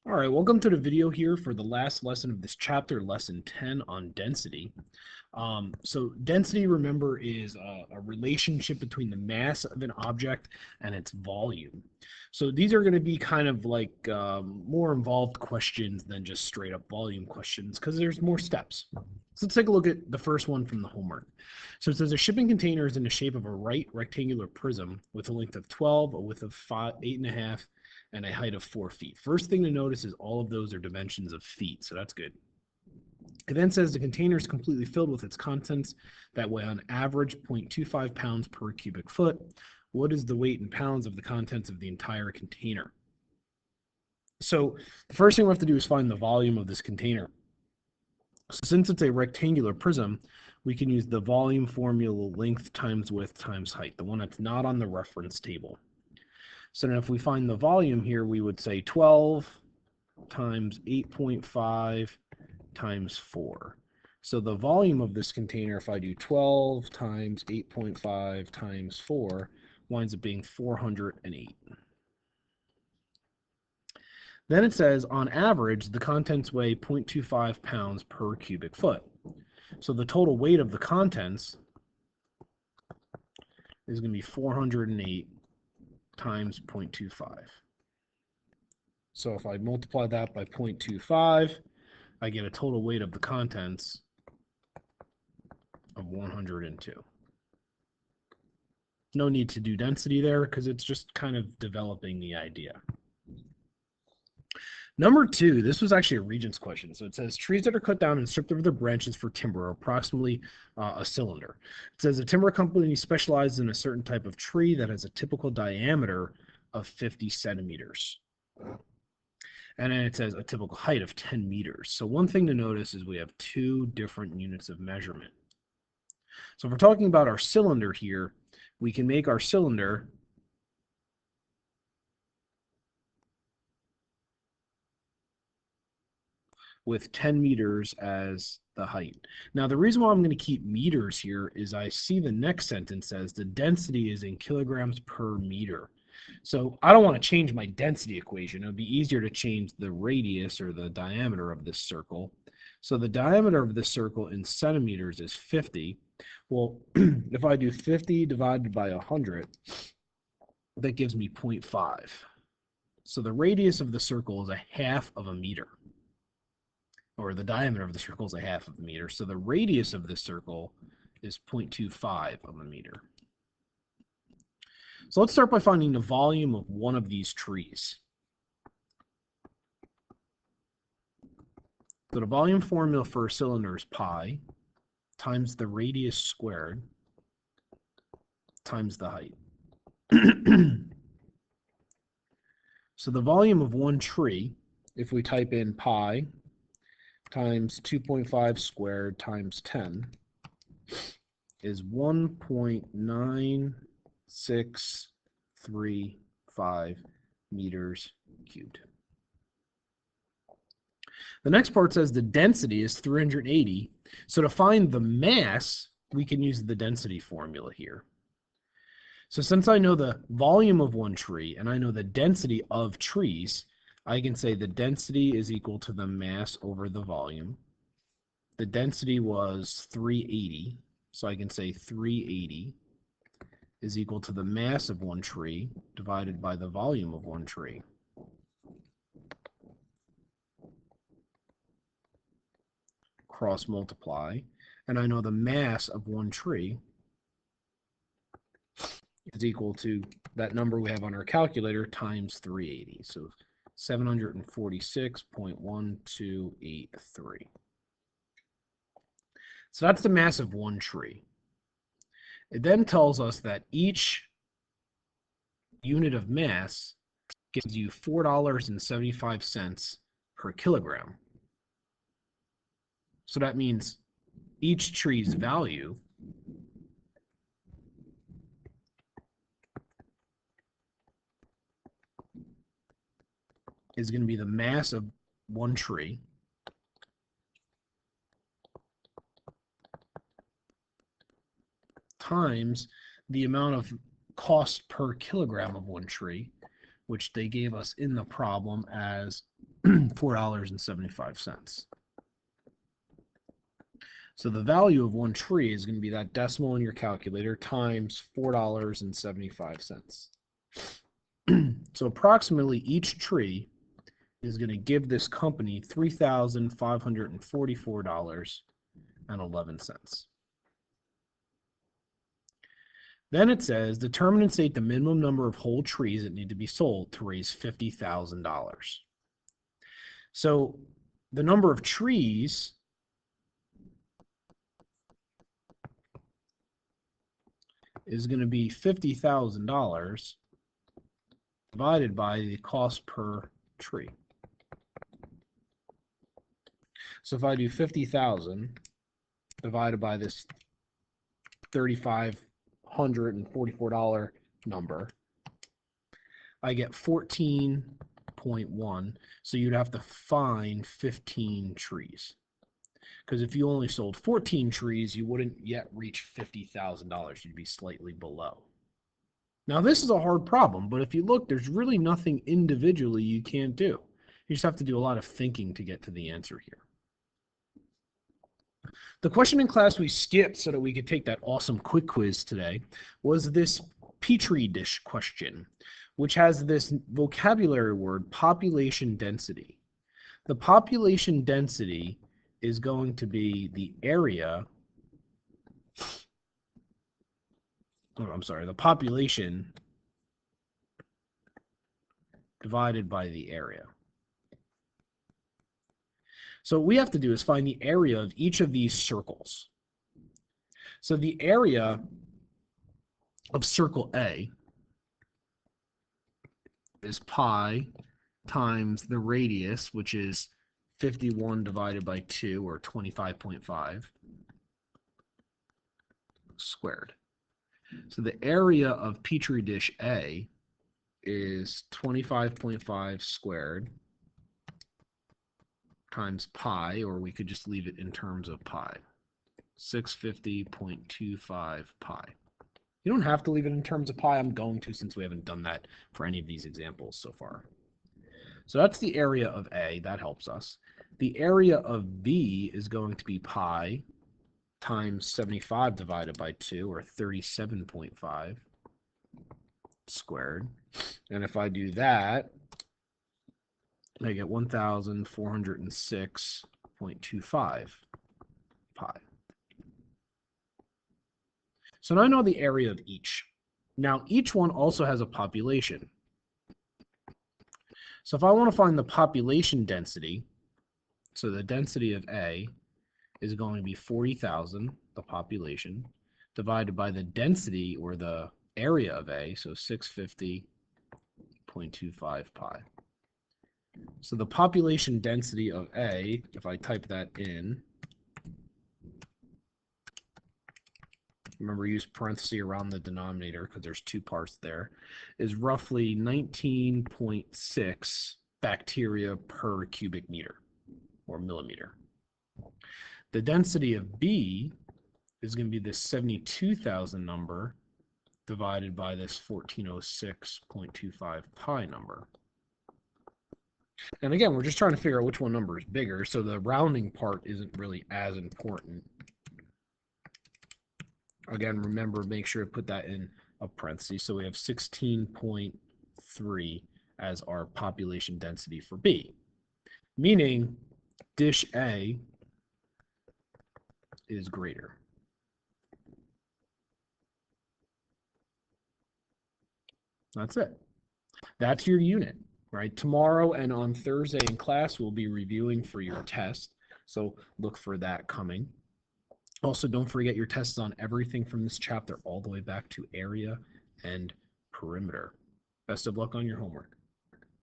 All right, welcome to the video here for the last lesson of this chapter, lesson 10 on density. So density, remember, is a relationship between the mass of an object and its volume. So these are going to be kind of like more involved questions than just straight up volume questions because there's more steps. So let's take a look at the first one from the homework. So it says a shipping container is in the shape of a right rectangular prism with a length of 12, a width of 8.5, and a height of 4 feet. First thing to notice is all of those are dimensions of feet, so that's good. It then says the container is completely filled with its contents that weigh on average 0.25 pounds per cubic foot. What is the weight in pounds of the contents of the entire container? So the first thing we have to do is find the volume of this container. So since it's a rectangular prism, we can use the volume formula, length times width times height, the one that's not on the reference table. So then if we find the volume here, we would say 12 times 8.5 times 4. So the volume of this container, if I do 12 times 8.5 times 4, winds up being 408. Then it says, on average, the contents weigh 0.25 pounds per cubic foot. So the total weight of the contents is going to be 408 times 0.25. So if I multiply that by 0.25, I get a total weight of the contents of 102. No need to do density there because it's just kind of developing the idea. Number 2, this was actually a Regents question. So it says trees that are cut down and stripped of their branches for timber are approximately a cylinder. It says a timber company specializes in a certain type of tree that has a typical diameter of 50 centimeters. And then it says a typical height of 10 meters. So one thing to notice is we have two different units of measurement. So if we're talking about our cylinder here, we can make our cylinder with 10 meters as the height. Now, the reason why I'm going to keep meters here is I see the next sentence says the density is in kilograms per meter. So I don't want to change my density equation. It would be easier to change the radius or the diameter of this circle. So the diameter of this circle in centimeters is 50. Well, if I do 50 divided by 100, that gives me 0.5. So the radius of the circle is a half of a meter, or the diameter of the circle is a half of a meter. So the radius of this circle is 0.25 of a meter. So let's start by finding the volume of one of these trees. So the volume formula for a cylinder is pi times the radius squared times the height. So the volume of one tree, if we type in pi times 2.5 squared times 10, is 1.9635 meters cubed. The next part says the density is 380. So to find the mass, we can use the density formula here. So since I know the volume of one tree and I know the density of trees, I can say the density is equal to the mass over the volume. The density was 380, so I can say 380 is equal to the mass of one tree divided by the volume of one tree. Cross multiply, and I know the mass of one tree is equal to that number we have on our calculator times 380. So 746.1283. So that's the mass of one tree. It then tells us that each unit of mass gives you $4.75 per kilogram. So that means each tree's value is going to be the mass of one tree times the amount of cost per kilogram of one tree, which they gave us in the problem as $4.75. So the value of one tree is going to be that decimal in your calculator times $4.75. So approximately each tree is going to give this company $3,544.11. Then it says, determine and state the minimum number of whole trees that need to be sold to raise $50,000. So the number of trees is going to be $50,000 divided by the cost per tree. So if I do 50,000 divided by this $3,544 number, I get 14.1. So you'd have to find 15 trees. Because if you only sold 14 trees, you wouldn't yet reach $50,000. You'd be slightly below. Now, this is a hard problem, but if you look, there's really nothing individually you can't do. You just have to do a lot of thinking to get to the answer here. The question in class we skipped so that we could take that awesome quick quiz today was this Petri dish question, which has this vocabulary word, population density. The population density is going to be the area, the population divided by the area. So what we have to do is find the area of each of these circles. So the area of circle A is pi times the radius, which is 51 divided by 2, or 25.5 squared. So the area of Petri dish A is 25.5 squared times pi, or we could just leave it in terms of pi, 650.25 pi. You don't have to leave it in terms of pi. I'm going to, since we haven't done that for any of these examples so far. So that's the area of A. That helps us. The area of B is going to be pi times 75 divided by 2, or 37.5 squared. And if I do that, I get 1,406.25 pi. So now I know the area of each. Now each one also has a population. So if I want to find the population density, so the density of A is going to be 40,000, the population, divided by the density, or the area of A, so 650.25 pi. So the population density of A, if I type that in, remember use parentheses around the denominator because there's two parts there, is roughly 19.6 bacteria per cubic meter, or millimeter. The density of B is going to be this 72,000 number divided by this 1406.25 pi number. And again, we're just trying to figure out which one number is bigger, so the rounding part isn't really as important. Again, remember, make sure to put that in a parenthesis. So we have 16.3 as our population density for B, meaning dish A is greater. That's it. That's your unit, right? Tomorrow and on Thursday in class, we'll be reviewing for your test. So look for that coming. Also, don't forget your tests on everything from this chapter all the way back to area and perimeter. Best of luck on your homework.